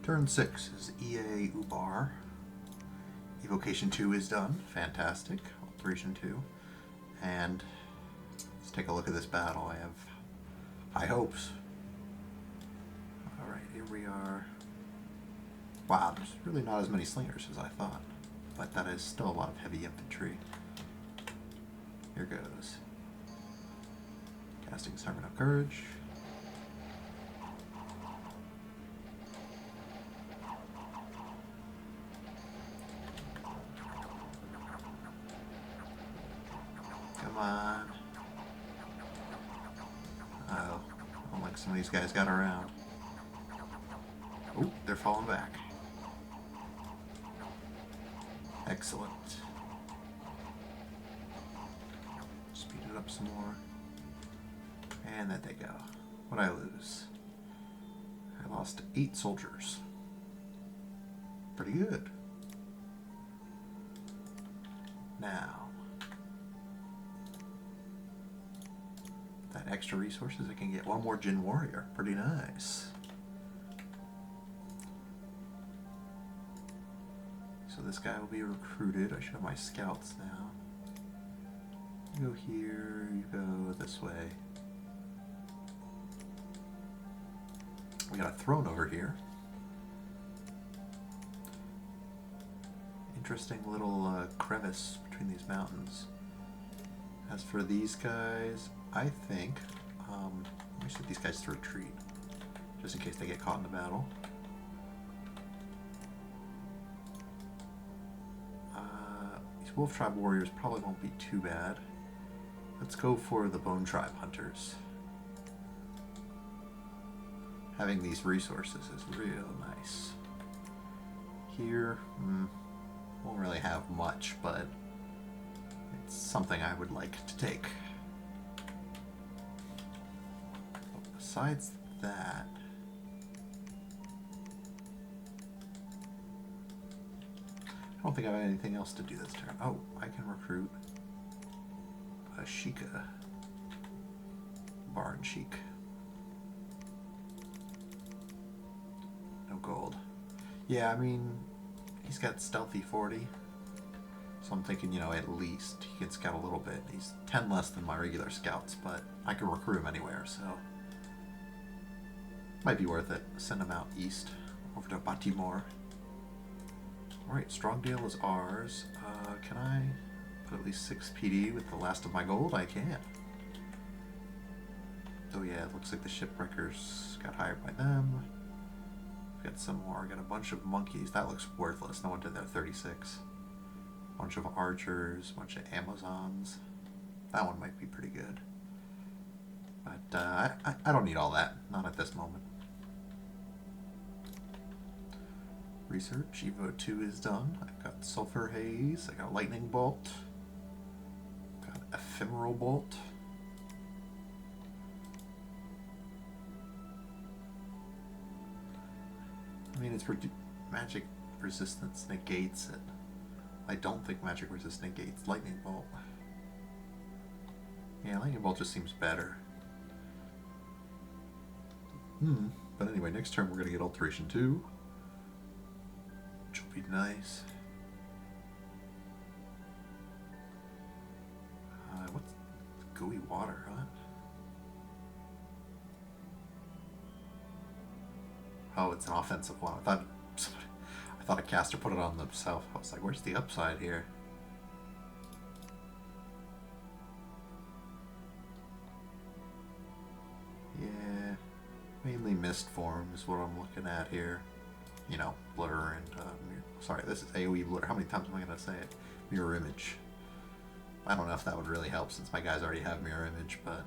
Turn 6 is EA Ubar. Evocation 2 is done. Fantastic. Alteration 2. And let's take a look at this battle. I have high hopes. Alright, here we are. Wow, there's really not as many slingers as I thought. But that is still a lot of heavy infantry. Here goes. Casting Sermon of Courage. Come on. Oh, I don't like some of these guys got around. Oh, they're falling back. Excellent. Speed it up some more. And there they go. What'd I lose? I lost 8 soldiers. Pretty good. Now, that extra resources, I can get one more Jin Warrior. Pretty nice. So this guy will be recruited. I should have my scouts now. You go here, you go this way. We got a throne over here. Interesting little crevice between these mountains. As for these guys, I think let me set these guys to retreat, just in case they get caught in the battle. These Wolf Tribe warriors probably won't be too bad. Let's go for the Bone Tribe hunters. Having these resources is real nice. Here, won't really have much, but it's something I would like to take. But besides that, I don't think I have anything else to do this turn. Oh, I can recruit a Sheikah. Barn Sheik. No gold. Yeah, I mean, he's got stealthy 40. So I'm thinking, you know, at least he can scout a little bit. He's 10 less than my regular scouts, but I can recruit him anywhere, so might be worth it. Send him out east, over to Batimor. Alright, Strongdale is ours. Can I put at least 6 PD with the last of my gold? I can. Oh yeah, it looks like the shipwreckers got hired by them. Got some more. Got a bunch of monkeys. That looks worthless. No one did that. 36. Bunch of archers. Bunch of Amazons. That one might be pretty good. But I don't need all that. Not at this moment. Research. Evo 2 is done. I've got Sulfur Haze. I got Lightning Bolt. Got Ephemeral Bolt. I mean, it's magic resistance negates it. I don't think magic resist negates Lightning Bolt. Yeah, Lightning Bolt just seems better. But anyway, next turn we're going to get Alteration 2. Which will be nice. What's gooey water, huh? Oh, it's an offensive one. I thought a caster put it on themselves. I was like, where's the upside here? Yeah, mainly mist form is what I'm looking at here. You know, blur and sorry, this is AoE blur. How many times am I going to say it? Mirror image. I don't know if that would really help since my guys already have mirror image, but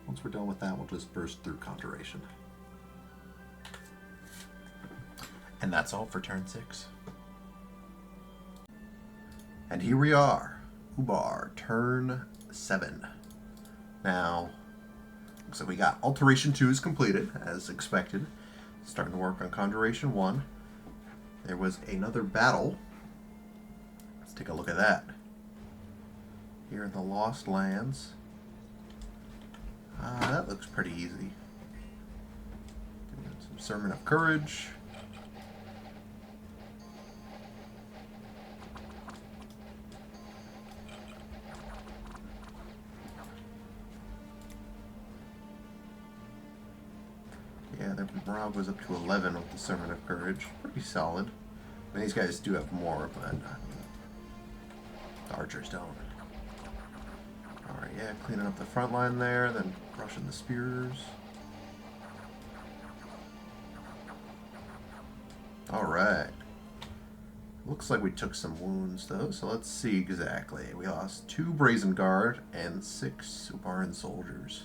once we're done with that, we'll just burst through Conjuration. And that's all for turn 6. And here we are, Ubar, turn 7. Now, looks like we got Alteration 2 is completed, as expected. Starting to work on Conjuration 1. There was another battle. Let's take a look at that. Here in the Lost Lands. That looks pretty easy. Doing some Sermon of Courage. Yeah, their morale goes up to 11 with the Sermon of Courage. Pretty solid. I mean, these guys do have more, but the archers don't. Alright, yeah, cleaning up the front line there, then crushing the spears. Alright. Looks like we took some wounds, though, so let's see exactly. We lost 2 Brazen Guard and 6 Ubaran soldiers.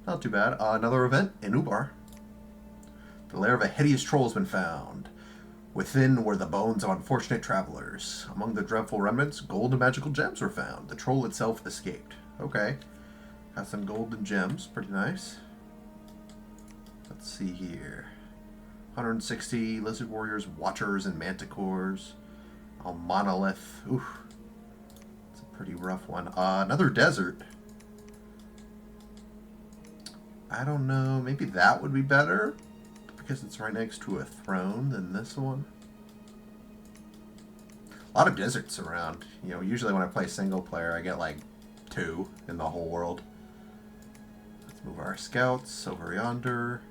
Not too bad. Another event in Ubar. The lair of a hideous troll has been found. Within were the bones of unfortunate travelers. Among the dreadful remnants, gold and magical gems were found. The troll itself escaped. Okay. Got some gold and gems. Pretty nice. Let's see here. 160 lizard warriors, watchers, and manticores. A monolith. Oof. It's a pretty rough one. Another desert. I don't know. Maybe that would be better, because it's right next to a throne than this one. A lot of deserts around. You know, usually when I play single player, I get like 2 in the whole world. Let's move our scouts over yonder.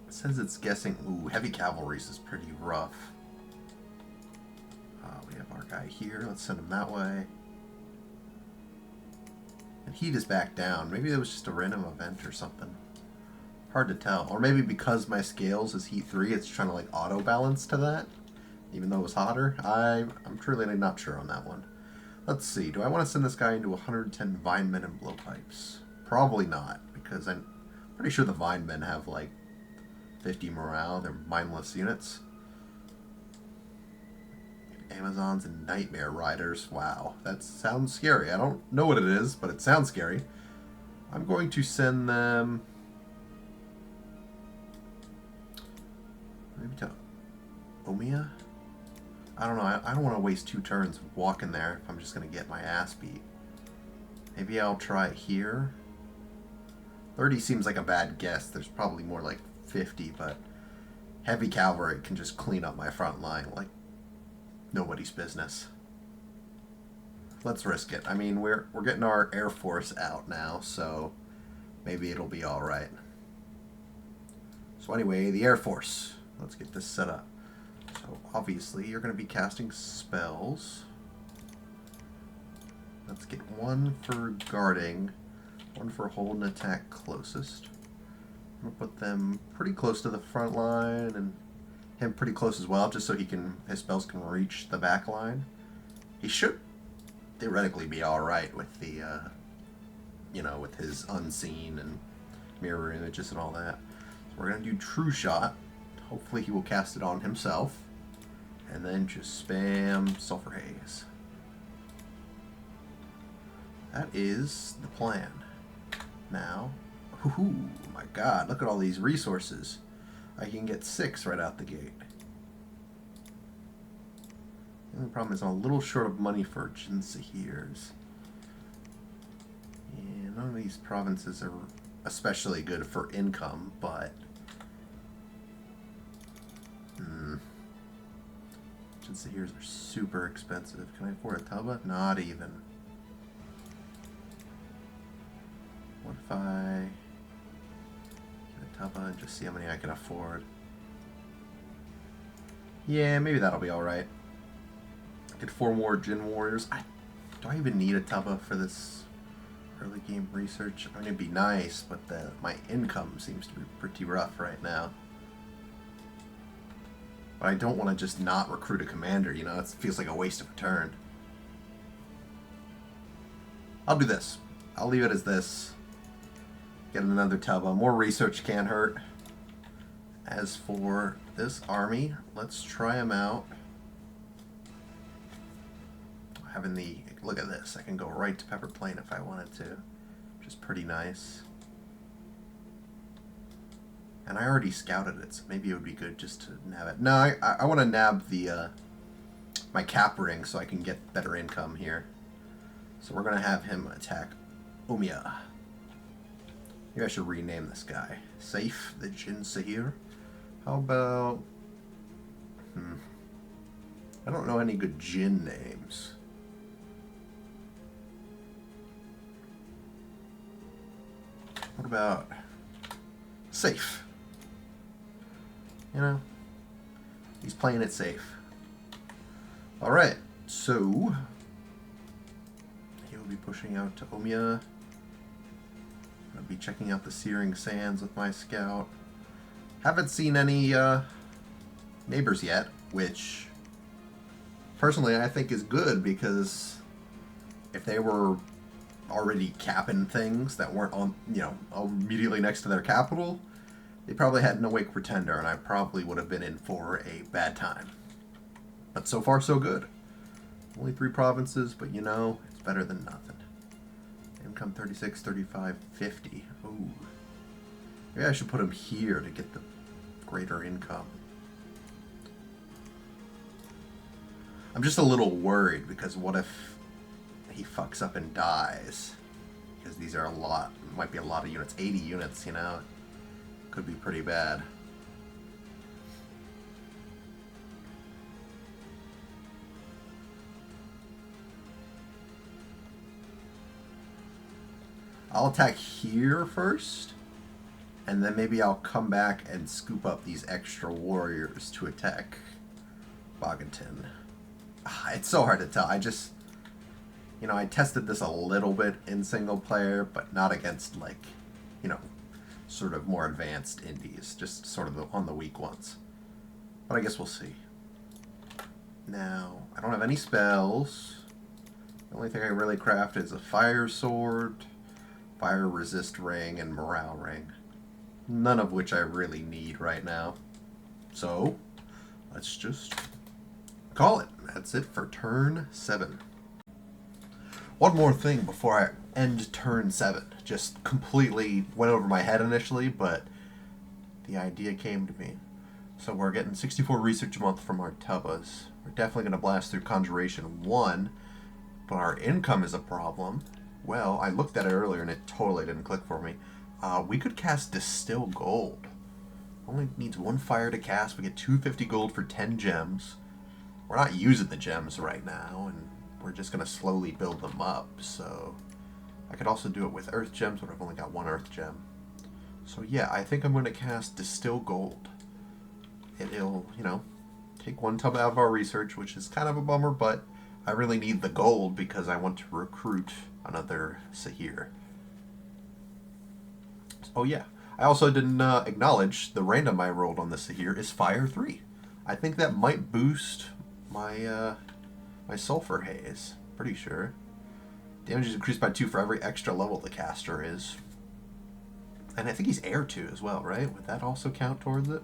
It says it's guessing. Ooh, heavy cavalry is pretty rough. We have our guy here. Let's send him that way. And heat is back down. Maybe it was just a random event or something. Hard to tell. Or maybe because my scales is heat 3, it's trying to like auto balance to that, even though it was hotter. I'm truly not sure on that one. Let's see. Do I want to send this guy into 110 Vinemen and Blowpipes? Probably not, because I'm pretty sure the Vinemen have like 50 morale. They're mindless units. Amazons and Nightmare Riders. Wow, that sounds scary. I don't know what it is, but it sounds scary. I'm going to send them maybe to Omia? I don't know. I don't want to waste 2 turns walking there if I'm just going to get my ass beat. Maybe I'll try it here. 30 seems like a bad guess. There's probably more like 50, but heavy cavalry can just clean up my front line like nobody's business. Let's risk it. I mean, we're getting our Air Force out now, so maybe it'll be all right. So anyway, the Air Force. Let's get this set up. So obviously, you're going to be casting spells. Let's get 1 for guarding, 1 for hold and attack closest. I'm going to put them pretty close to the front line, and him pretty close as well, just so his spells can reach the back line. He should theoretically be all right with the, with his unseen and mirror images and all that. So we're gonna do True Shot. Hopefully he will cast it on himself, and then just spam Sulfur Haze. That is the plan. Now, oh my God! Look at all these resources. I can get 6 right out the gate. The only problem is I'm a little short of money for Jinsahirs. Yeah, none of these provinces are especially good for income, but Jinsahirs are super expensive. Can I afford a Tuba? Not even. What if I Tuba and just see how many I can afford? Yeah, maybe that'll be alright. Get 4 more Jin Warriors. Do I even need a Tuba for this early game research? I mean, it'd be nice, but my income seems to be pretty rough right now. But I don't want to just not recruit a commander, you know? It feels like a waste of a turn. I'll do this. I'll leave it as this. Get another Tuba. More research can't hurt. As for this army, let's try them out. Look at this. I can go right to Pepper Plain if I wanted to, which is pretty nice. And I already scouted it, so maybe it would be good just to nab it. No, I want to nab the my cap ring so I can get better income here. So we're going to have him attack Omia. Maybe I should rename this guy. Safe the Jin Sahir. How about... I don't know any good Jin names. What about... Safe? You know? He's playing it safe. Alright, so... he'll be pushing out to Omiya. I'll be checking out the Searing Sands with my scout. Haven't seen any neighbors yet, which personally I think is good, because if they were already capping things that weren't on, immediately next to their capital, they probably had no Wake Pretender, and I probably would have been in for a bad time. But so far so good. Only 3 provinces, but it's better than nothing. Income 36, 35, 50. Ooh. Maybe I should put him here to get the greater income. I'm just a little worried, because what if he fucks up and dies? Because these are a lot. Might be a lot of units. 80 units, Could be pretty bad. I'll attack here first, and then maybe I'll come back and scoop up these extra warriors to attack Boganton. It's so hard to tell. I just, I tested this a little bit in single player, but not against, sort of more advanced indies, just sort of on the weak ones. But I guess we'll see. Now, I don't have any spells. The only thing I really craft is a fire sword, fire resist ring, and morale ring. None of which I really need right now. So, let's just call it. That's it for turn 7. One more thing before I end turn 7. Just completely went over my head initially, but the idea came to me. So we're getting 64 research a month from our Tubbas. We're definitely going to blast through Conjuration 1, but our income is a problem. Well, I looked at it earlier and it totally didn't click for me. We could cast Distill Gold. Only needs 1 fire to cast. We get 250 gold for 10 gems. We're not using the gems right now, and we're just going to slowly build them up. So I could also do it with earth gems, but I've only got 1 earth gem. So yeah, I think I'm going to cast Distill Gold. It'll, take 1 tub out of our research, which is kind of a bummer, but I really need the gold because I want to recruit another Sahir. Oh yeah, I also didn't acknowledge the random I rolled on the Sahir is Fire 3. I think that might boost my my Sulfur Haze. Pretty sure. Damage is increased by 2 for every extra level the caster is. And I think he's Air 2 as well, right? Would that also count towards it?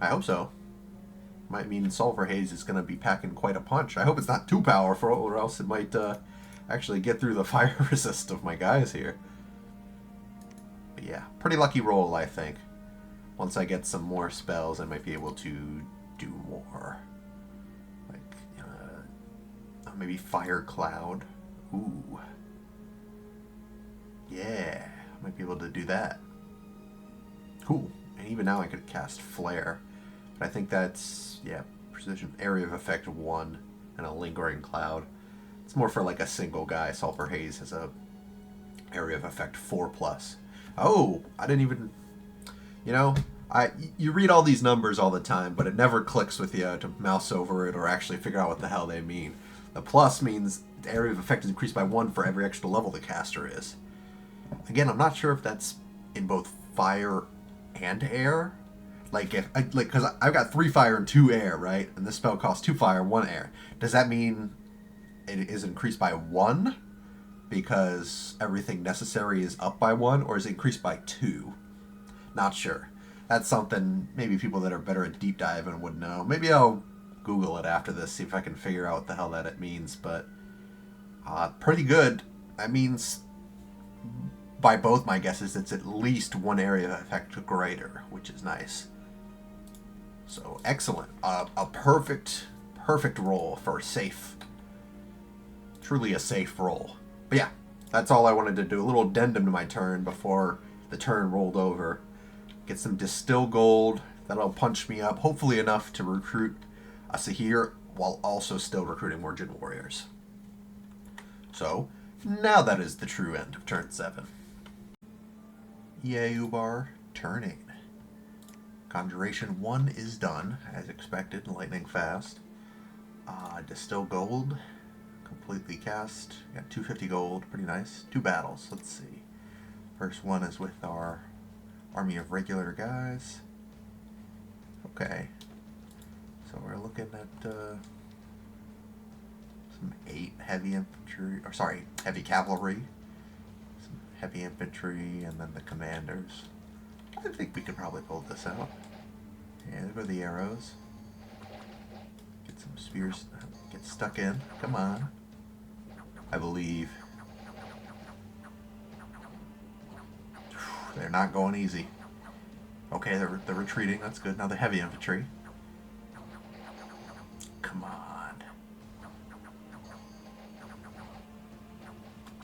I hope so. Might mean Sulfur Haze is going to be packing quite a punch. I hope it's not too powerful, or else it might actually get through the fire resist of my guys here. But yeah, pretty lucky roll, I think. Once I get some more spells, I might be able to do more. Like, maybe Fire Cloud. Ooh. Yeah, I might be able to do that. Cool. And even now I could cast Flare. But I think that's, yeah, precision, area of effect 1, and a lingering cloud. It's more for like a single guy. Sulfur Haze has a area of effect 4+. Oh, I didn't even, you read all these numbers all the time, but it never clicks with you to mouse over it or actually figure out what the hell they mean. The plus means the area of effect is increased by 1 for every extra level the caster is. Again, I'm not sure if that's in both fire and air. Because I've got 3 fire and 2 air, right? And this spell costs 2 fire and 1 air. Does that mean it is increased by 1 because everything necessary is up by 1, or is it increased by 2? Not sure. That's something maybe people that are better at deep diving would know. Maybe I'll Google it after this, see if I can figure out what the hell that it means. But pretty good. That means, by both my guesses, it's at least 1 area of effect greater, which is nice. So excellent. A perfect roll for safe. Truly a safe roll. But yeah, that's all I wanted to do. A little addendum to my turn before the turn rolled over. Get some distill gold. That'll punch me up, hopefully enough to recruit a Sahir while also still recruiting more Jinn Warriors. So, now that is the true end of turn 7. Yay, Ubar. Turn 8. Conjuration 1 is done, as expected, lightning fast. Distill gold, completely cast. Got 250 gold, pretty nice. 2 battles, let's see. First one is with our army of regular guys. Okay. So we're looking at some 8 heavy infantry, or sorry, heavy cavalry. Some heavy infantry, and then the commanders. I think we could probably pull this out. Yeah, there go the arrows. Get some spears. Get stuck in. Come on. I believe. They're not going easy. Okay, they're retreating. That's good. Now the heavy infantry. Come on.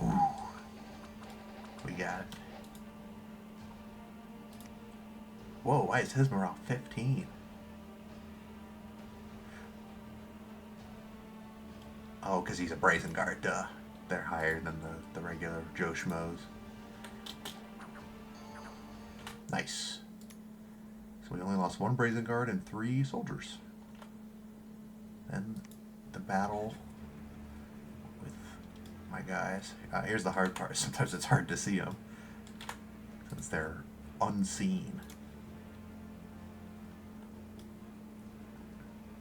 Ooh. We got it. Whoa, why is his morale 15? Oh, because he's a Brazen Guard, duh. They're higher than the regular Joe Schmoes. Nice. So we only lost 1 Brazen Guard and 3 soldiers. Then the battle with my guys. Here's the hard part. Sometimes it's hard to see them since they're unseen.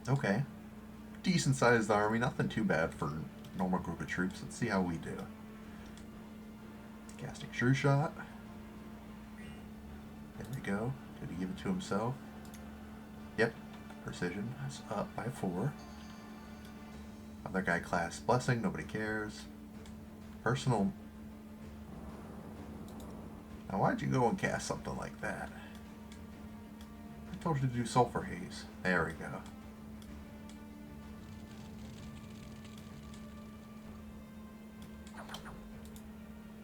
Okay. Decent sized army, nothing too bad for a normal group of troops. Let's see how we do. Casting True Shot. There we go. Did he give it to himself? Yep. Precision. That's up by 4. Other guy class Blessing, nobody cares. Personal. Now why'd you go and cast something like that? I told you to do Sulfur Haze. There we go.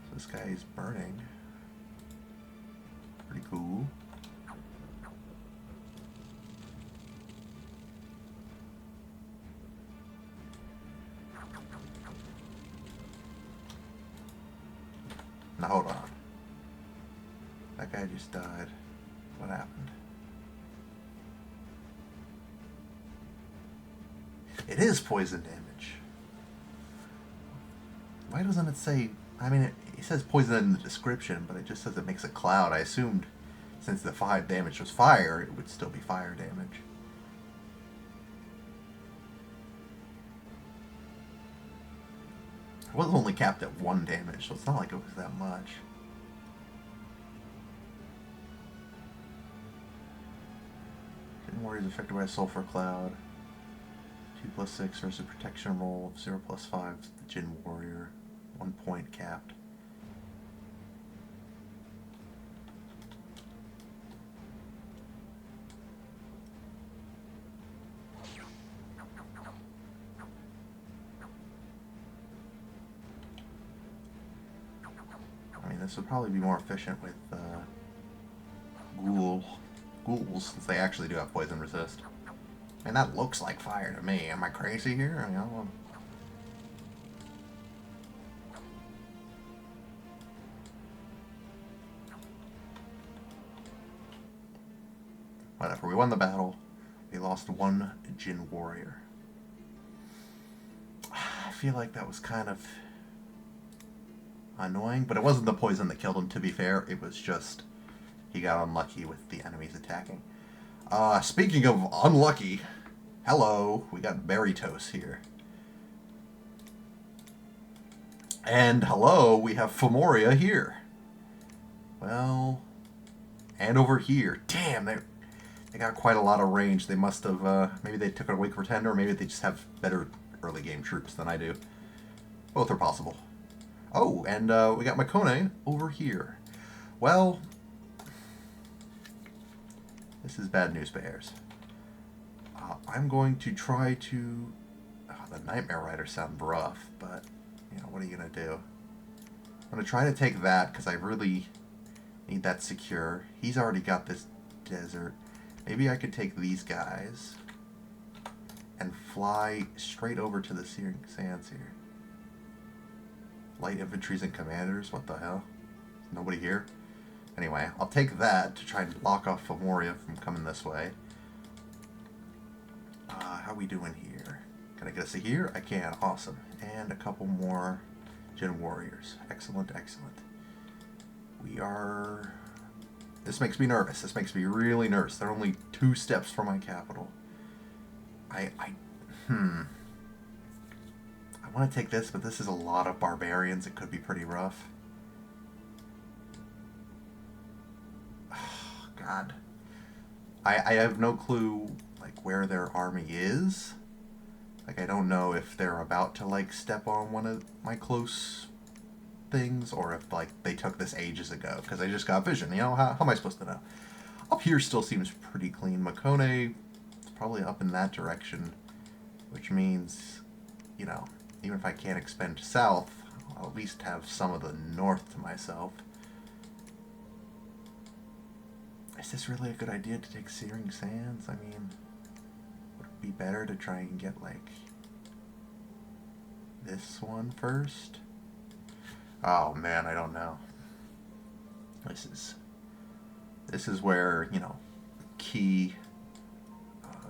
So this guy is burning. Pretty cool. Now hold on. That guy just died. What happened? It is poison damage. Why doesn't it say... I mean, it says poison in the description, but it just says it makes a cloud. I assumed since the 5 damage was fire, it would still be fire damage. It was only capped at 1 damage, so it's not like it was that much. Jinn Warrior is affected by a sulfur cloud. 2+6 versus protection roll of 0+5. The Jinn Warrior. 1 point capped. I mean, this would probably be more efficient with ghouls, since they actually do have poison resist. And that looks like fire to me. Am I crazy here? I mean, whatever, we won the battle. We lost 1 Jinn Warrior. I feel like that was kind of annoying, but it wasn't the poison that killed him, to be fair. It was just he got unlucky with the enemies attacking. Speaking of unlucky, hello, we got Beritos here. And hello, we have Femoria here. Well, and over here. Damn, they got quite a lot of range. They must have, maybe they took it away for tender, or maybe they just have better early game troops than I do. Both are possible. Oh, and we got Makone over here. Well, this is bad news bears. I'm going to try to... the Nightmare Riders sound rough, but, you know, what are you going to do? I'm going to try to take that, because I really Need that secure. He's already got this desert. Maybe I could take these guys and fly straight over to the Searing Sands here. Light infantries and commanders? What the hell? Nobody here? Anyway, I'll take that to try and block off Femoria from coming this way. How we doing here? Can I get us a here? I can. Awesome. And a couple more Jin warriors. Excellent, excellent. We are... This makes me nervous. This makes me really nervous. They're only 2 steps from my capital. I want to take this, but this is a lot of barbarians. It could be pretty rough. Oh, God. I have no clue, like, where their army is. Like, I don't know if they're about to, like, step on one of my close things, or if, like, they took this ages ago, because I just got vision, you know? How am I supposed to know? Up here still seems pretty clean. Makone is probably up in that direction, which means, you know, even if I can't expend south, I'll at least have some of the north to myself. Is this really a good idea to take Searing Sands? I mean, would it be better to try and get, like, this one first? Oh, man, I don't know. This is where, you know, key...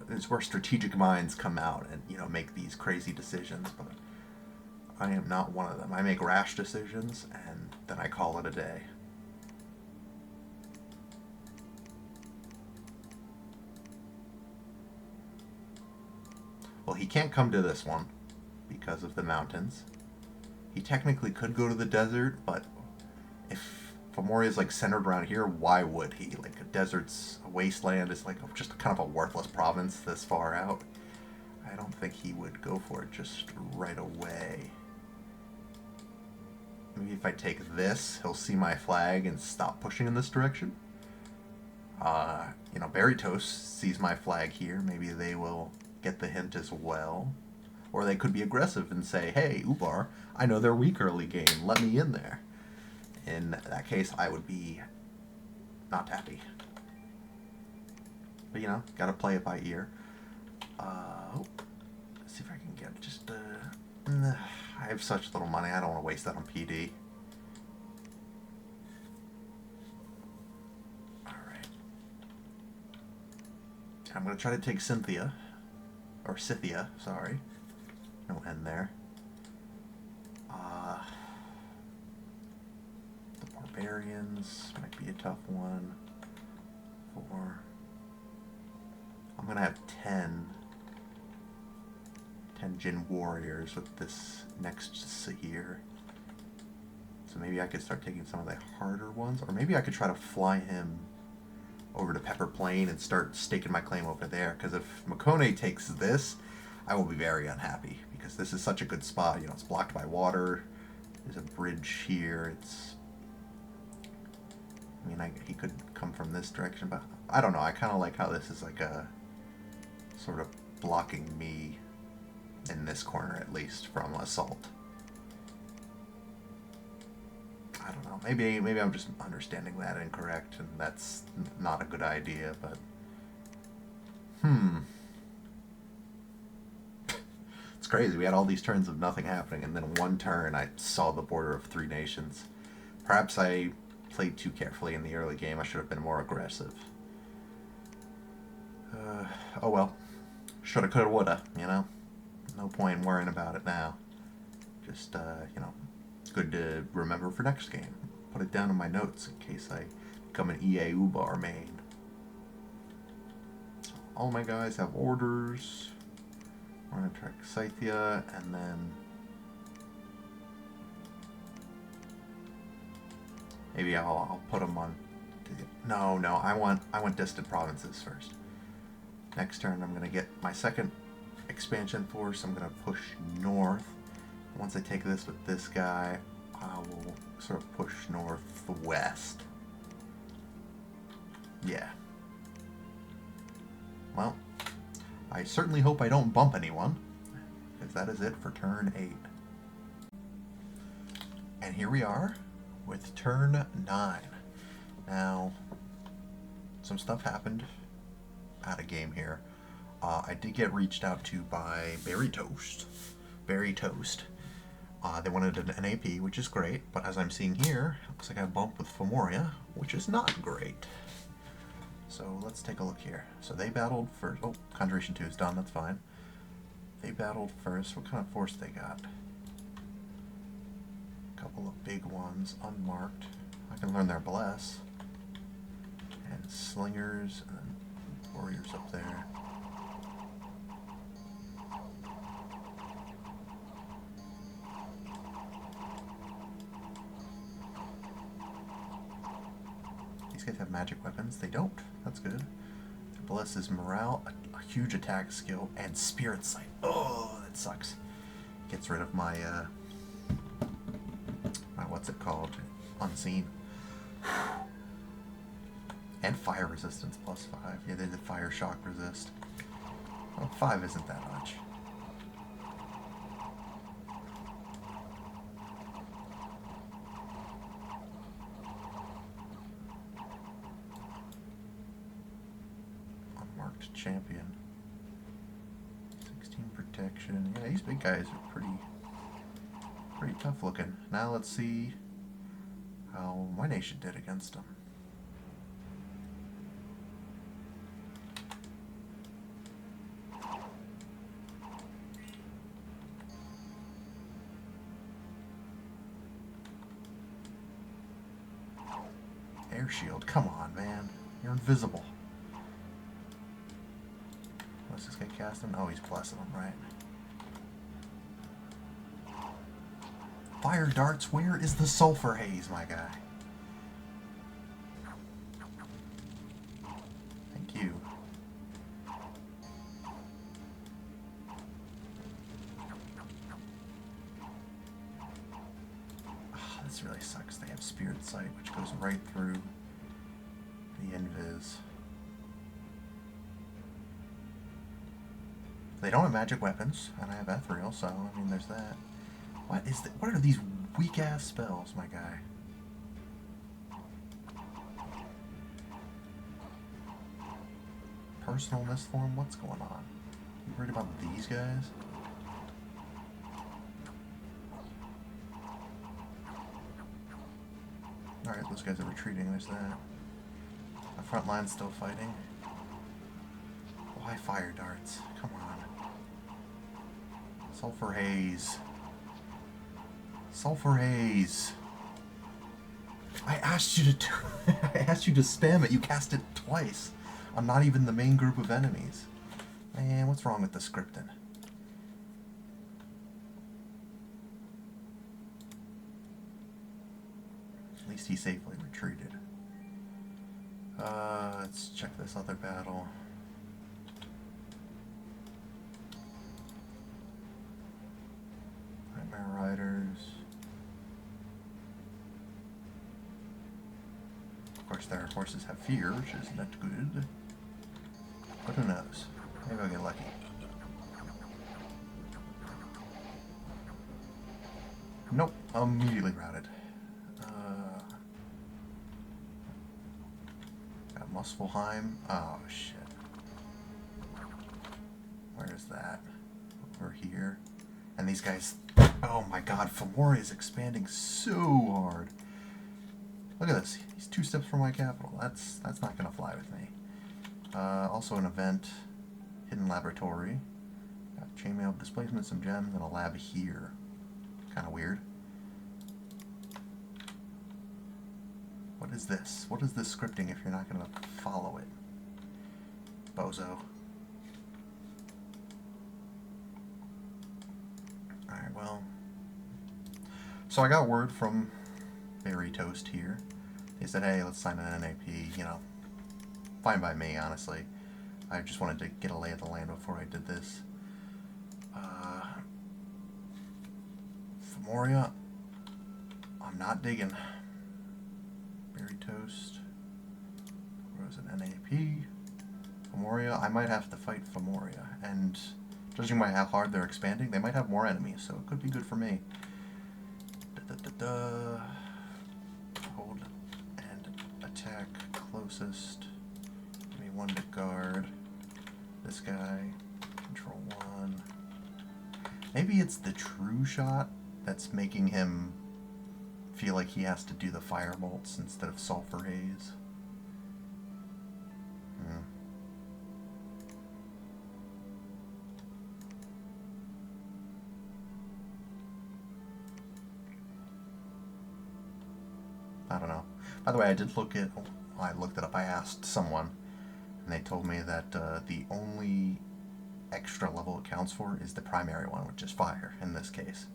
this is where strategic minds come out and, you know, make these crazy decisions, but I am not one of them. I make rash decisions, and then I call it a day. Well, he can't come to this one because of the mountains. He technically could go to the desert, but if Femoria is like centered around here, why would he? Like, a desert's a wasteland is like just kind of a worthless province this far out. I don't think he would go for it just right away. Maybe if I take this, he'll see my flag and stop pushing in this direction. You know, Baritos sees my flag here. Maybe they will get the hint as well. Or they could be aggressive and say, hey, Ubar, I know they're weak early game. Let me in there. In that case, I would be not happy. But, you know, gotta play it by ear. Let's see if I can get just... I have such little money. I don't want to waste that on PD. Alright. I'm going to try to take Cynthia. Or Scythia, sorry. No N there. The barbarians might be a tough one. 4. I'm going to have 10 Jin warriors with this next Sahir. So maybe I could start taking some of the harder ones, or maybe I could try to fly him over to Pepper Plain and start staking my claim over there, because if Makone takes this, I will be very unhappy, because this is such a good spot. You know, it's blocked by water, there's a bridge here, it's... I mean, he could come from this direction, but I don't know, I kind of like how this is like a sort of blocking me in this corner, at least, from assault. I don't know. Maybe I'm just understanding that incorrect, and that's not a good idea, but... It's crazy. We had all these turns of nothing happening, and then one turn I saw the border of 3 nations. Perhaps I played too carefully in the early game. I should have been more aggressive. Oh well. Shoulda, coulda, woulda, you know? No point in worrying about it now. Just, you know, good to remember for next game. Put it down in my notes in case I become an EA Ubar main. All my guys have orders. We're going to track Scythia, and then maybe I'll put them on... No, I want distant provinces first. Next turn I'm going to get my second expansion force. I'm going to push north. Once I take this with this guy, I will sort of push northwest. Yeah. Well, I certainly hope I don't bump anyone, because that is it for turn 8. And here we are with turn 9. Now, some stuff happened out of game here. I did get reached out to by Berry Toast. Berry Toast. They wanted an NAP, which is great, but as I'm seeing here, it looks like I bumped with Femoria, which is not great. So let's take a look here. So they battled first. Oh, Conjuration 2 is done, that's fine. They battled first. What kind of force they got? A couple of big ones, unmarked. I can learn their Bless. And Slingers, and Warriors up there. These guys have magic weapons. They don't. That's good. Their Bless is Morale, a huge attack skill, and Spirit Sight. Oh, that sucks. Gets rid of my, what's it called? Unseen. And fire resistance plus 5. Yeah, they did fire shock resist. Well, 5 isn't that much. Unmarked champion. 16 protection. Yeah, these big guys are pretty tough looking. Now let's see how my nation did against them. Air shield, come on, man. You're invisible. What's this guy casting? Oh, he's blessing them, right? Fire darts, where is the sulfur haze, my guy? Thank you. Oh, this really sucks. They have Spirit Sight, which goes right through the invis. They don't have magic weapons, and I have Ethereal, so I mean, there's that. What are these weak-ass spells, my guy? Personal Mistform? What's going on? You worried about these guys? Alright, those guys are retreating, there's that. The front line's still fighting. Why fire darts? Come on. Sulfur haze. Sulfur haze. I asked you to I asked you to spam it. You cast it twice. I'm not even the main group of enemies. Man, what's wrong with the scripting? At least he safely retreated. Let's check this other battle. Nightmare Riders. Of course, their horses have fear, which is not good. But who knows? Maybe I'll get lucky. Nope, immediately routed. Got Muspelheim. Oh, shit. Where is that? Over here. And these guys... Oh my god, Femoria is expanding so hard. Look at this. He's 2 steps from my capital. That's not going to fly with me. Also an event. Hidden Laboratory. Got Chainmail Displacement, some gems, and a lab here. Kind of weird. What is this? What is this scripting if you're not going to follow it? Bozo. Alright, well. So I got word from Berry Toast here. They said, hey, let's sign an NAP. You know, fine by me, honestly. I just wanted to get a lay of the land before I did this. Femoria, I'm not digging. Berry Toast. Where was it? NAP. Femoria, I might have to fight Femoria. And judging by how hard they're expanding, they might have more enemies, so it could be good for me. Hold and attack closest. Give me 1 to guard. This guy. Control 1. Maybe it's the true shot that's making him feel like he has to do the fire bolts instead of sulfur haze. I don't know. By the way, I did look at... I looked it up. I asked someone, and they told me that the only extra level it counts for is the primary one, which is fire in this case.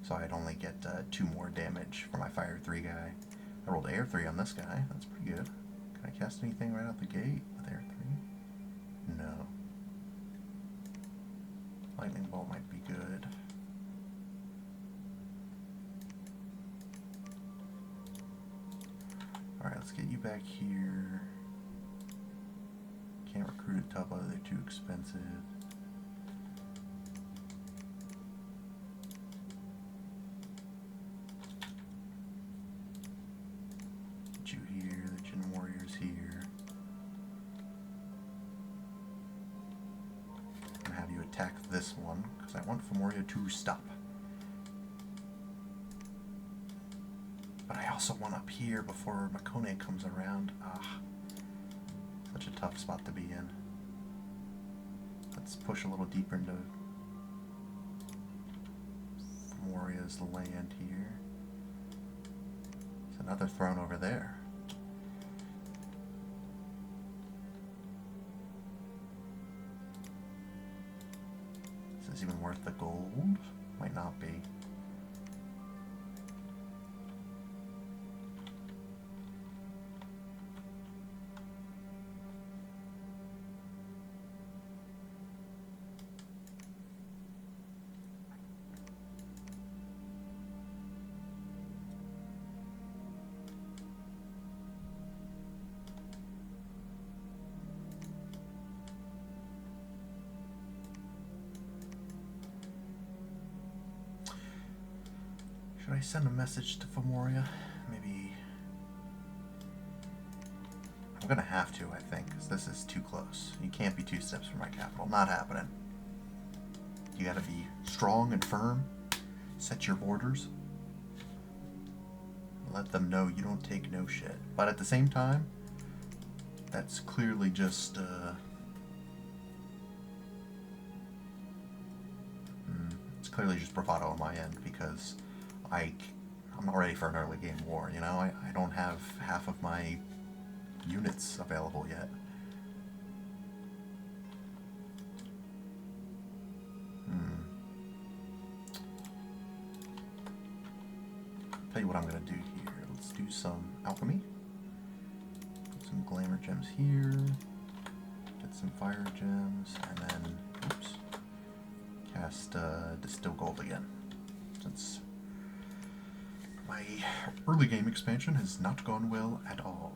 So I'd only get 2 more damage for my fire 3 guy. I rolled air 3 on this guy. That's pretty good. Can I cast anything right out the gate with air 3? No. Lightning bolt might be good. Alright, let's get you back here. Can't recruit a Tubba, they're too expensive. Get you here, the Jin Warrior's here. I'm gonna have you attack this one, because I want Femoria to stop. But I also want up here before Makone comes around. Ah, such a tough spot to be in. Let's push a little deeper into Femoria's land here. There's another throne over there. Is this even worth the gold? Might not be. Should I send a message to Femoria? Maybe... I'm gonna have to, I think, because this is too close. You can't be 2 steps from my capital. Not happening. You gotta be strong and firm. Set your borders. Let them know you don't take no shit. But at the same time, that's clearly just, it's clearly just bravado on my end, because I'm not ready for an early game war, you know? I don't have half of my units available yet. Tell you what I'm gonna do here. Let's do some alchemy. Put some glamour gems here. Get some fire gems, and then, oops, cast distill gold again. Since my early game expansion has not gone well at all.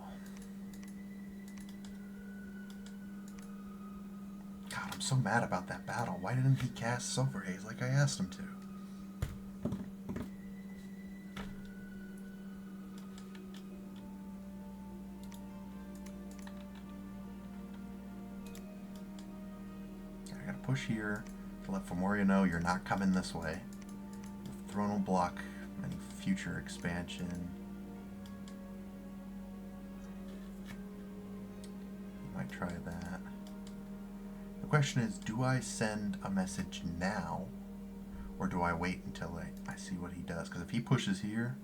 God, I'm so mad about that battle. Why didn't he cast Sulfur Haze like I asked him to? I gotta push here to let Femoria know you're not coming this way. The throne will block any future expansion. You might try that. The question is, do I send a message now, or do I wait until I see what he does? Because if he pushes here,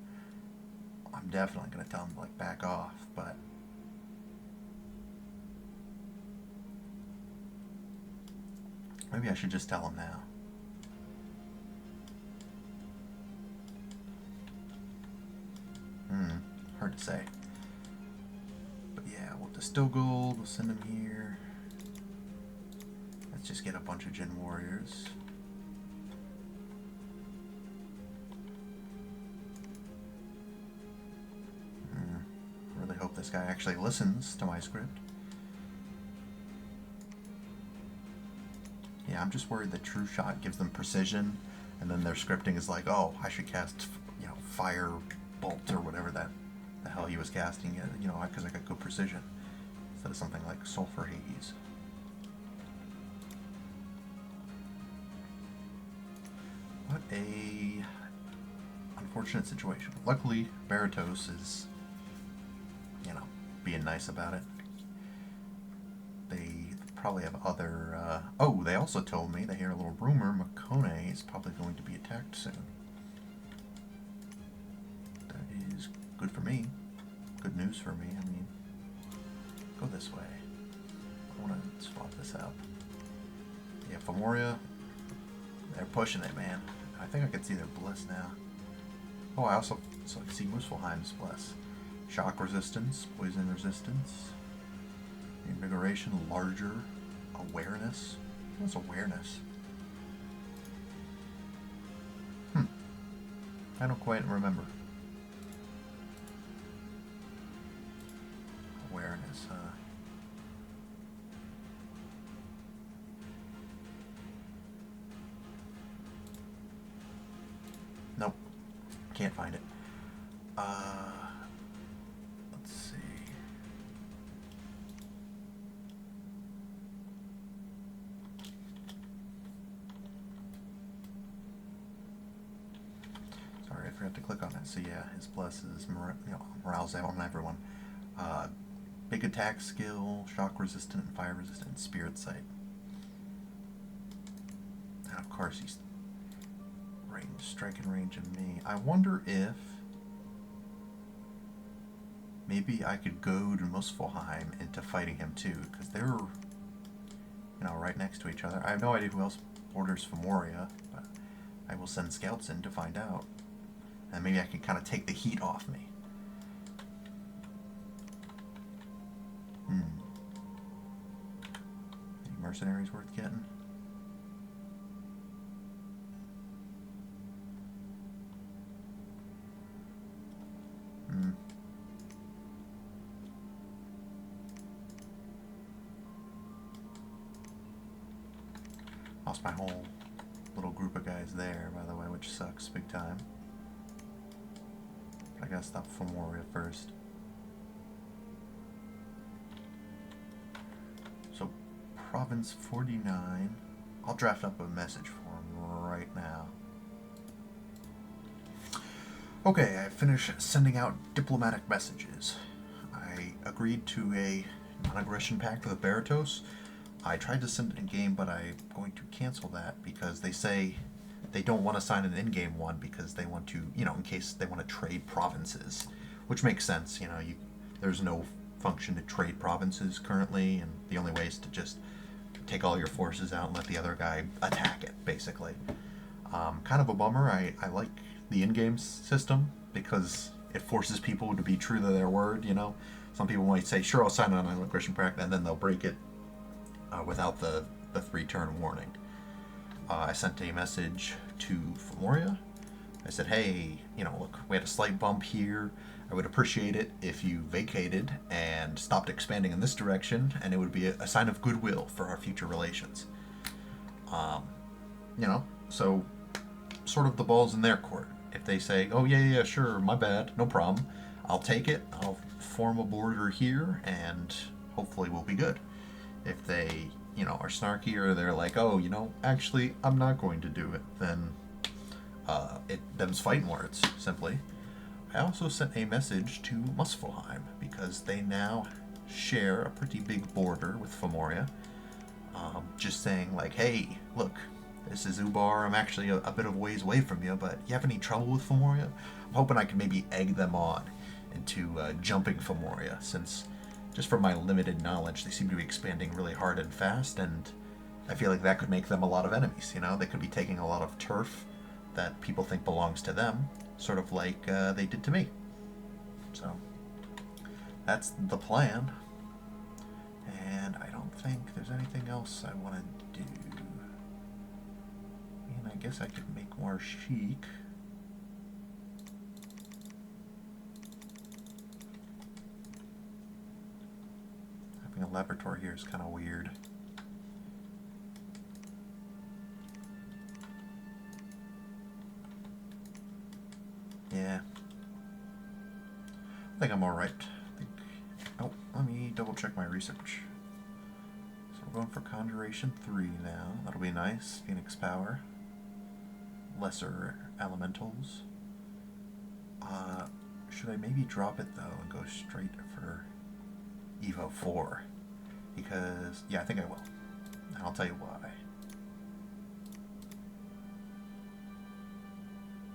I'm definitely going to tell him to, like, back off, but... maybe I should just tell him now. Hard to say. But yeah, we'll distill gold, we'll send him here. Let's just get a bunch of Jin Warriors. I really hope this guy actually listens to my script. Yeah, I'm just worried that True Shot gives them precision, and then their scripting is like, oh, I should cast, you know, Fire Bolt or whatever that the hell he was casting it, you know, because I got good precision. Instead of something like Sulfur Haze. What a unfortunate situation. Luckily, Baratos is, you know, being nice about it. They probably have other... oh, they also told me, they hear a little rumor, Makone is probably going to be attacked soon. That is good for me. Good news for me. I mean, go this way. I want to swap this out. Yeah, Femoria, they're pushing it, man. I think I can see their Bliss now. Oh, I also see Muspelheim's Bliss. Shock resistance, poison resistance, invigoration, larger, awareness. What's awareness? I don't quite remember. Awareness, huh? Nope. Can't find it. Let's see. Sorry, I forgot to click on it. So yeah, his plus is morale's out on everyone. Big attack skill, shock resistant, and fire resistant, spirit sight. And of course he's striking range of me. I wonder if maybe I could goad Muspelheim into fighting him too, because they're, you know, right next to each other. I have no idea who else borders Femoria, but I will send scouts in to find out. And maybe I can kind of take the heat off me. Any mercenaries worth getting? Lost my whole little group of guys there, by the way, which sucks big time. I gotta stop Femoria first. So, Province 49. I'll draft up a message for him right now. Okay, I finished sending out diplomatic messages. I agreed to a non-aggression pact with Baratos. I tried to send it in-game, but I'm going to cancel that because they say they don't want to sign an in-game one because they want to, you know, in case they want to trade provinces, which makes sense. You know, there's no function to trade provinces currently, and the only way is to just take all your forces out and let the other guy attack it, basically. Kind of a bummer. I like the in-game system because it forces people to be true to their word, you know. Some people might say, sure, I'll sign on an aggression pact, and then they'll break it without the 3-turn warning. I sent a message to Femoria. I said, hey, you know, look, we had a slight bump here. I would appreciate it if you vacated and stopped expanding in this direction, and it would be a sign of goodwill for our future relations. You know, so sort of the ball's in their court. If they say, oh, yeah, sure, my bad, no problem, I'll take it, I'll form a border here, and hopefully we'll be good. If they, you know, are snarky or they're like, oh, you know, actually, I'm not going to do it, then them's fighting words, simply. I also sent a message to Muspelheim because they now share a pretty big border with Femoria. Just saying, like, hey, look, this is Ubar. I'm actually a bit of ways away from you, but you have any trouble with Femoria? I'm hoping I can maybe egg them on into jumping Femoria, since just from my limited knowledge, they seem to be expanding really hard and fast, and I feel like that could make them a lot of enemies, you know? They could be taking a lot of turf that people think belongs to them, sort of like they did to me. So, that's the plan. And I don't think there's anything else I want to do. And I guess I could make more chic. Having a laboratory here is kind of weird. Yeah. I think I'm alright. Oh, let me double check my research. So we're going for Conjuration 3 now. That'll be nice. Phoenix Power. Lesser Elementals. Should I maybe drop it though and go straight for Evo 4? Because, yeah, I think I will. And I'll tell you why.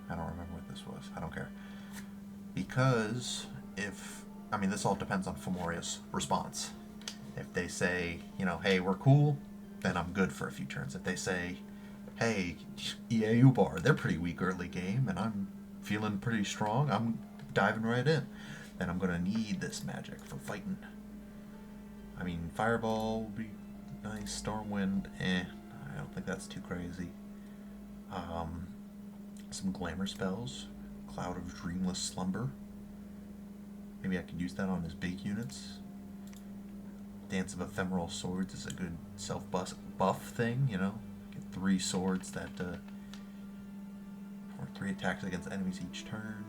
I don't remember what this was. I don't care. Because if, I mean, this all depends on Fomoria's response. If they say, you know, hey, we're cool, then I'm good for a few turns. If they say, hey, EA Ubar, they're pretty weak early game, and I'm feeling pretty strong, I'm diving right in, then I'm going to need this magic for fighting. I mean, Fireball would be nice, Stormwind, I don't think that's too crazy. Some Glamour spells, Cloud of Dreamless Slumber. Maybe I could use that on his big units. Dance of Ephemeral Swords is a good self-buff thing, you know? Get 3 swords that, or 3 attacks against enemies each turn.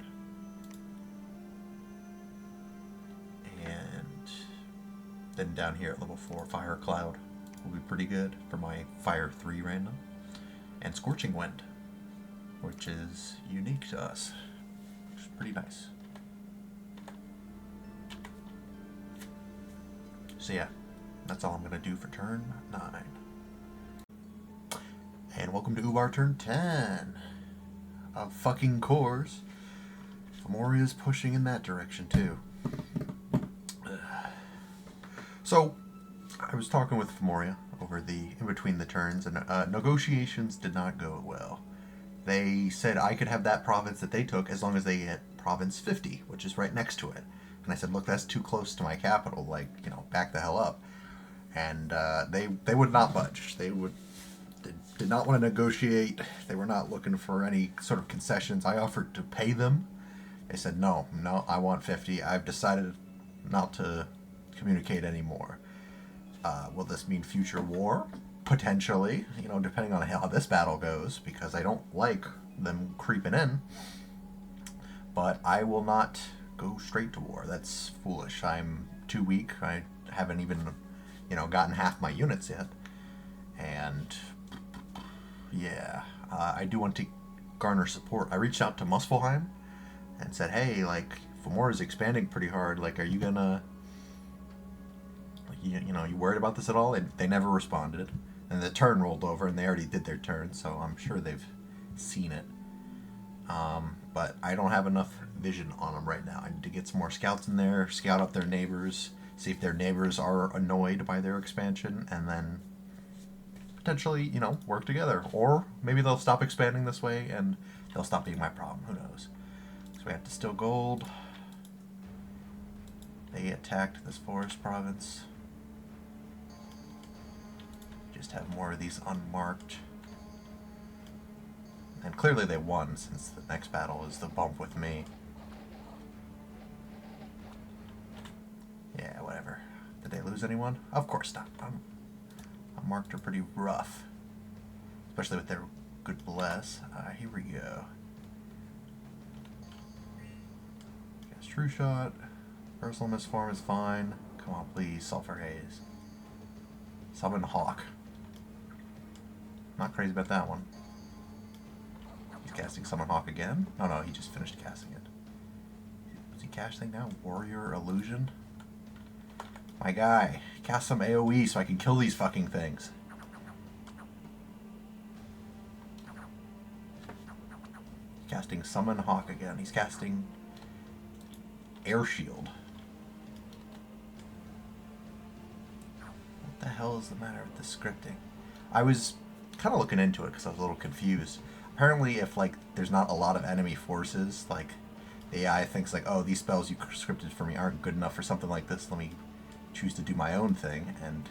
And then down here at level 4, Fire Cloud will be pretty good for my Fire 3 random. And Scorching Wind, which is unique to us, which is pretty nice. So yeah, that's all I'm going to do for turn 9. And welcome to Ubar turn 10 of fucking cores. Fomoria's pushing in that direction too. So, I was talking with Fomoria over the in between the turns, and negotiations did not go well. They said I could have that province that they took as long as they hit province 50, which is right next to it. And I said, look, that's too close to my capital, like, you know, back the hell up. And they would not budge. They did not want to negotiate. They were not looking for any sort of concessions. I offered to pay them. They said, no, I want 50. I've decided not to communicate anymore. Will this mean future war? Potentially, you know, depending on how this battle goes, because I don't like them creeping in. But I will not go straight to war. That's foolish. I'm too weak. I haven't even, you know, gotten half my units yet. And yeah, I do want to garner support. I reached out to Muspelheim and said, hey, like, Fomoria's expanding pretty hard. Like, are you gonna, like, you know, you worried about this at all? They never responded. And the turn rolled over, and they already did their turn, so I'm sure they've seen it. But I don't have enough vision on them right now. I need to get some more scouts in there, scout out their neighbors, see if their neighbors are annoyed by their expansion, and then potentially, you know, work together. Or maybe they'll stop expanding this way, and they'll stop being my problem. Who knows? So we have to steal gold. They attacked this forest province. Just have more of these unmarked. And clearly they won, since the next battle is the bump with me. Yeah, whatever. Did they lose anyone? Of course not. Unmarked are pretty rough. Especially with their good bless. Here we go. Guess True Shot. Personal Misform is fine. Come on, please. Sulfur Haze. Summon Hawk. Not crazy about that one. Casting Summon Hawk again? Oh no, he just finished casting it. Is he casting now? Warrior Illusion? My guy, cast some AoE so I can kill these fucking things. Casting Summon Hawk again. He's casting Air Shield. What the hell is the matter with the scripting? I was kind of looking into it because I was a little confused. Apparently, if, like, there's not a lot of enemy forces, like, the AI thinks, like, oh, these spells you scripted for me aren't good enough for something like this, let me choose to do my own thing, and,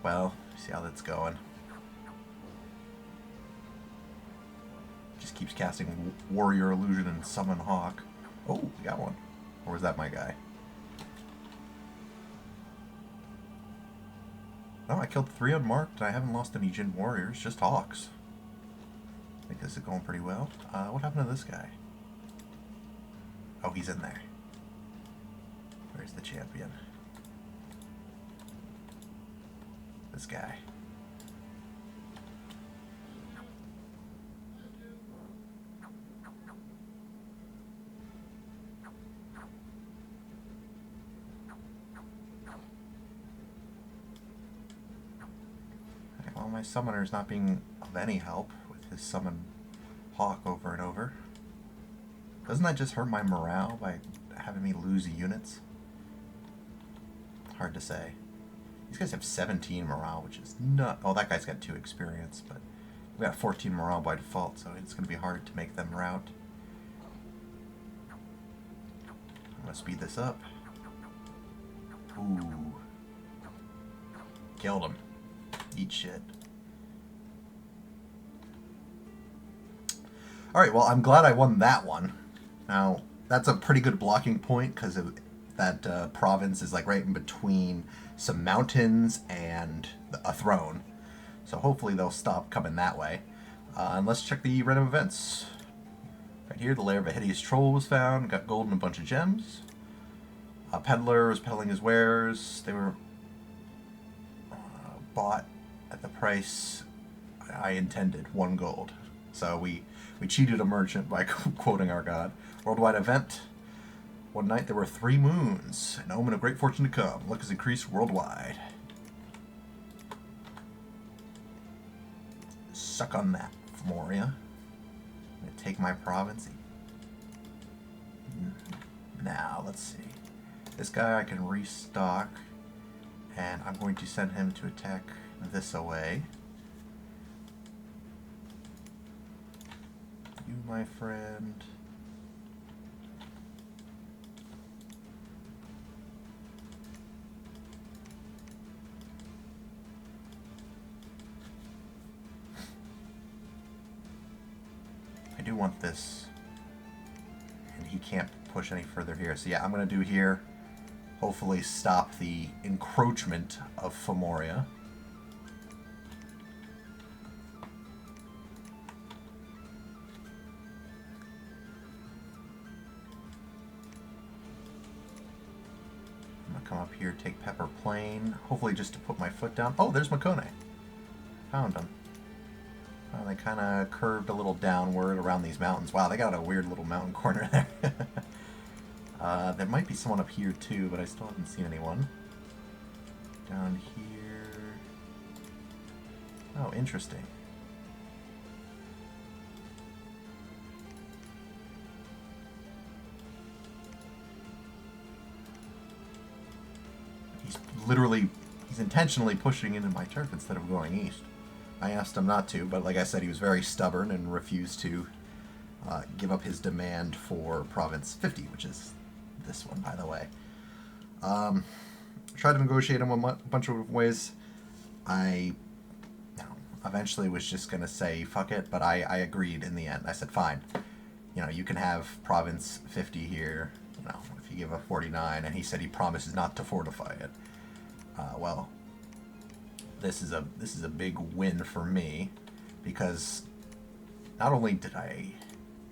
well, see how that's going. Just keeps casting Warrior Illusion and Summon Hawk. Oh, we got one. Or was that my guy? No, I killed 3 unmarked, and I haven't lost any Jin Warriors, just Hawks. I think this is going pretty well. What happened to this guy? Oh, he's in there. Where's the champion? This guy. Okay, well, my summoner's not being of any help with his summon Hawk over and over. Doesn't that just hurt my morale by having me lose units? Hard to say. These guys have 17 morale, which is not... Oh, that guy's got 2 experience, but we got 14 morale by default, so it's going to be hard to make them rout. I'm going to speed this up. Ooh. Killed him. Eat shit. Alright, well, I'm glad I won that one. Now, that's a pretty good blocking point, because that province is like right in between some mountains and a throne. So hopefully they'll stop coming that way. And let's check the random events. Right here, the lair of a hideous troll was found. Got gold and a bunch of gems. A peddler was peddling his wares. They were bought at the price I intended, 1 gold. So we cheated a merchant by quoting our god. Worldwide event. One night there were 3 moons, an omen of great fortune to come. Luck has increased worldwide. Suck on that, Fomoria. I'm gonna take my province. Now, let's see. This guy I can restock, and I'm going to send him to attack this away. You, my friend. I do want this, and he can't push any further here. So yeah, I'm going to do here, hopefully stop the encroachment of Fomoria. I'm going to come up here, take Pepper Plain, hopefully just to put my foot down. Oh, there's Makone. Found him. Oh, they kind of curved a little downward around these mountains. Wow, they got a weird little mountain corner there. There might be someone up here too, but I still haven't seen anyone. Down here... Oh, interesting. He's intentionally pushing into my turf instead of going east. I asked him not to, but like I said, he was very stubborn and refused to give up his demand for Province 50, which is this one, by the way. Tried to negotiate him a bunch of ways. I eventually was just going to say, fuck it, but I agreed in the end. I said, fine. You can have Province 50 here, if you give a 49, and he said he promises not to fortify it. Well... This is a big win for me, because not only did I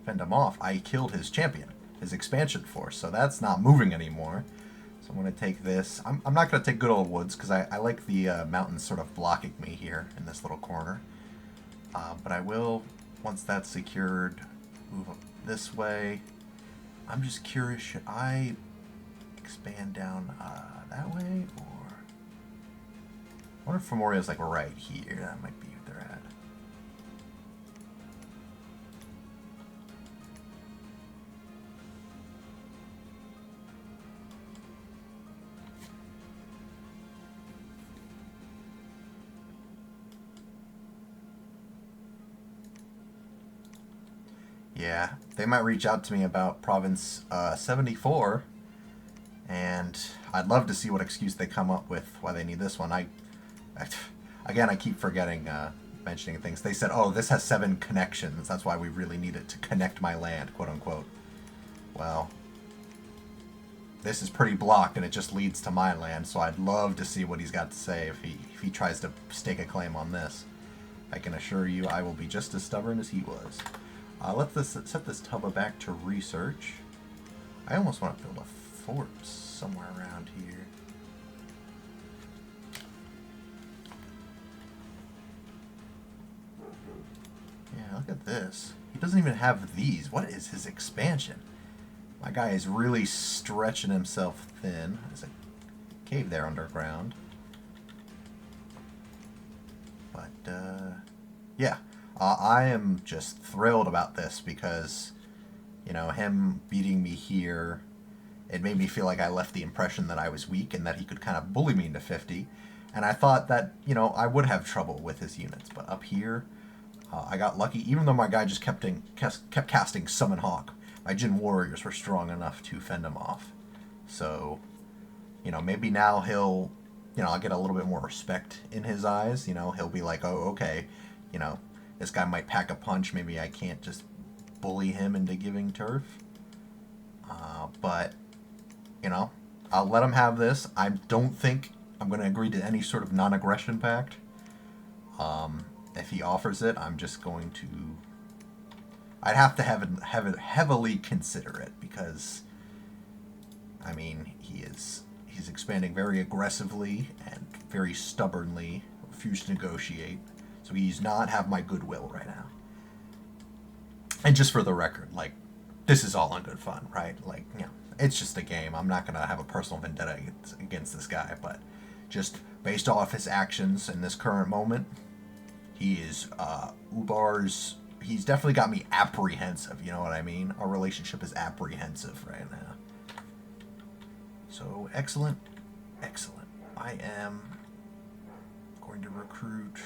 fend him off, I killed his champion, his expansion force, so that's not moving anymore. So I'm going to take this. I'm not going to take good old woods, because I like the mountains sort of blocking me here in this little corner. But I will, once that's secured, move up this way. I'm just curious, should I expand down that way, or... I wonder if Fomoria's like right here. That might be where they're at. Yeah, they might reach out to me about Province 74, and I'd love to see what excuse they come up with why they need this one. Again, I keep forgetting mentioning things. They said, oh, this has 7 connections. That's why we really need it to connect my land, quote unquote. Well, this is pretty blocked, and it just leads to my land, so I'd love to see what he's got to say if he tries to stake a claim on this. I can assure you I will be just as stubborn as he was. Let's set this Tubba back to research. I almost want to build a corpse somewhere around here. Yeah, look at this. He doesn't even have these. What is his expansion? My guy is really stretching himself thin. There's a cave there underground. But, yeah. I am just thrilled about this because, you know, him beating me here, it made me feel like I left the impression that I was weak and that he could kind of bully me into 50. And I thought that, you know, I would have trouble with his units. But up here, I got lucky. Even though my guy just kept casting Summon Hawk, my Jin Warriors were strong enough to fend him off. So, you know, maybe now he'll, you know, I'll get a little bit more respect in his eyes. You know, he'll be like, oh, okay, you know, this guy might pack a punch. Maybe I can't just bully him into giving turf. But, you know, I'll let him have this. I don't think I'm going to agree to any sort of non-aggression pact. If he offers it, I'm just going to... I'd have to have it heavily consider it because, I mean, he's expanding very aggressively and very stubbornly, refused to negotiate. So he does not have my goodwill right now. And just for the record, like, this is all in good fun, right? Like, you know, it's just a game. I'm not going to have a personal vendetta against this guy, but just based off his actions in this current moment, he is, Ubar's, he's definitely got me apprehensive, you know what I mean? Our relationship is apprehensive right now. So, excellent, excellent. I am going to recruit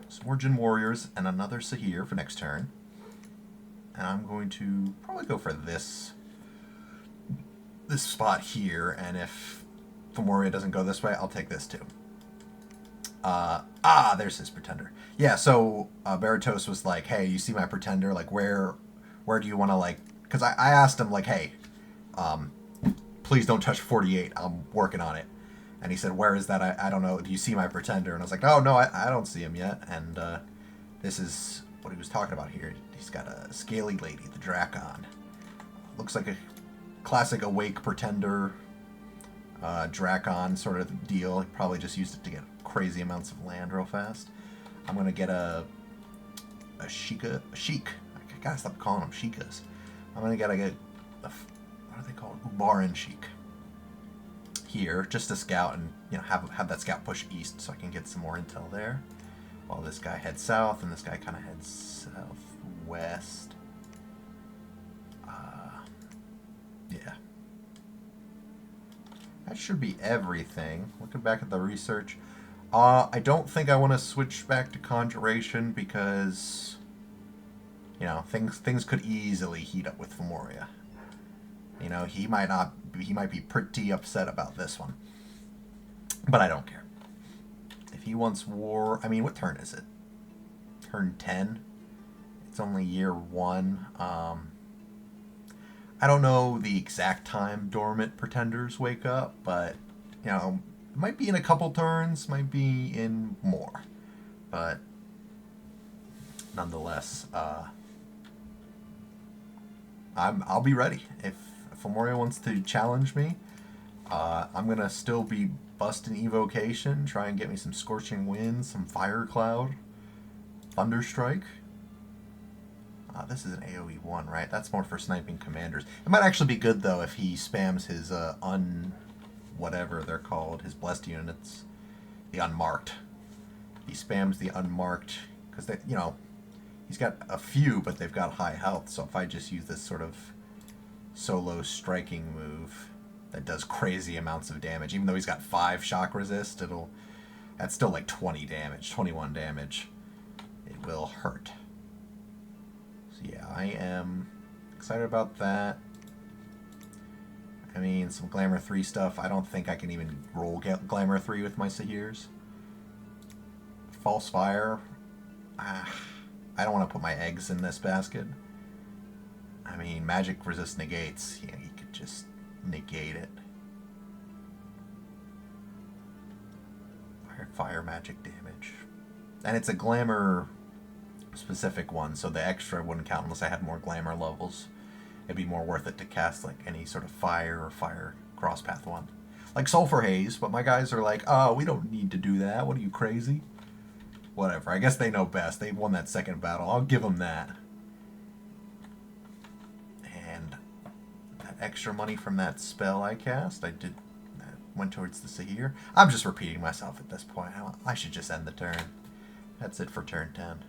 some more Jin Warriors and another Sahir for next turn. And I'm going to probably go for this spot here, and if Femoria doesn't go this way, I'll take this too. There's his pretender. Yeah, so Baratos was like, hey, you see my pretender? Like, where do you want to, like... Because I asked him, like, hey, please don't touch 48. I'm working on it. And he said, where is that? I don't know. Do you see my pretender? And I was like, oh, no, I don't see him yet. And this is what he was talking about here. He's got a scaly lady, the Drakon. Looks like a classic awake pretender Drakon sort of deal. He probably just used it to get crazy amounts of land real fast. I'm going to get a sheik. I gotta stop calling them sheikas. I'm going to get a what are they called? Ubaran sheik. Here, just to scout and, you know, have that scout push east so I can get some more intel there. While this guy heads south and this guy kind of heads southwest. Yeah. That should be everything. Looking back at the research. I don't think I want to switch back to Conjuration because, you know, things could easily heat up with Femoria. You know, he might be pretty upset about this one. But I don't care. If he wants war... I mean, what turn is it? Turn 10? It's only year 1. I don't know the exact time dormant pretenders wake up, but, you know, it might be in a couple turns, might be in more. But, nonetheless, I'll be ready. If Femoria wants to challenge me, I'm going to still be busting Evocation, try and get me some Scorching Winds, some Fire Cloud, Thunderstrike. This is an AoE 1, right? That's more for sniping commanders. It might actually be good, though, if he spams his whatever they're called, his blessed units, the unmarked. He spams the unmarked, because, you know, he's got a few, but they've got high health, so if I just use this sort of solo striking move that does crazy amounts of damage, even though he's got 5 shock resist, that's still like 20 damage, 21 damage. It will hurt. Yeah, I am excited about that. I mean, some Glamour 3 stuff. I don't think I can even roll Glamour 3 with my Sahirs. False Fire. I don't want to put my eggs in this basket. I mean, magic resist negates. Yeah, he could just negate it. Fire magic damage. And it's a Glamour... specific one, so the extra wouldn't count unless I had more glamour levels. it'd be more worth it to cast like any sort of fire or fire crosspath one. Like Sulfur Haze, but my guys are like, oh, we don't need to do that. What are you, crazy? Whatever. I guess they know best. They won that second battle. I'll give them that. And that extra money from that spell I cast, that went towards the Sahir. I'm just repeating myself at this point. I should just end the turn. That's it for turn 10.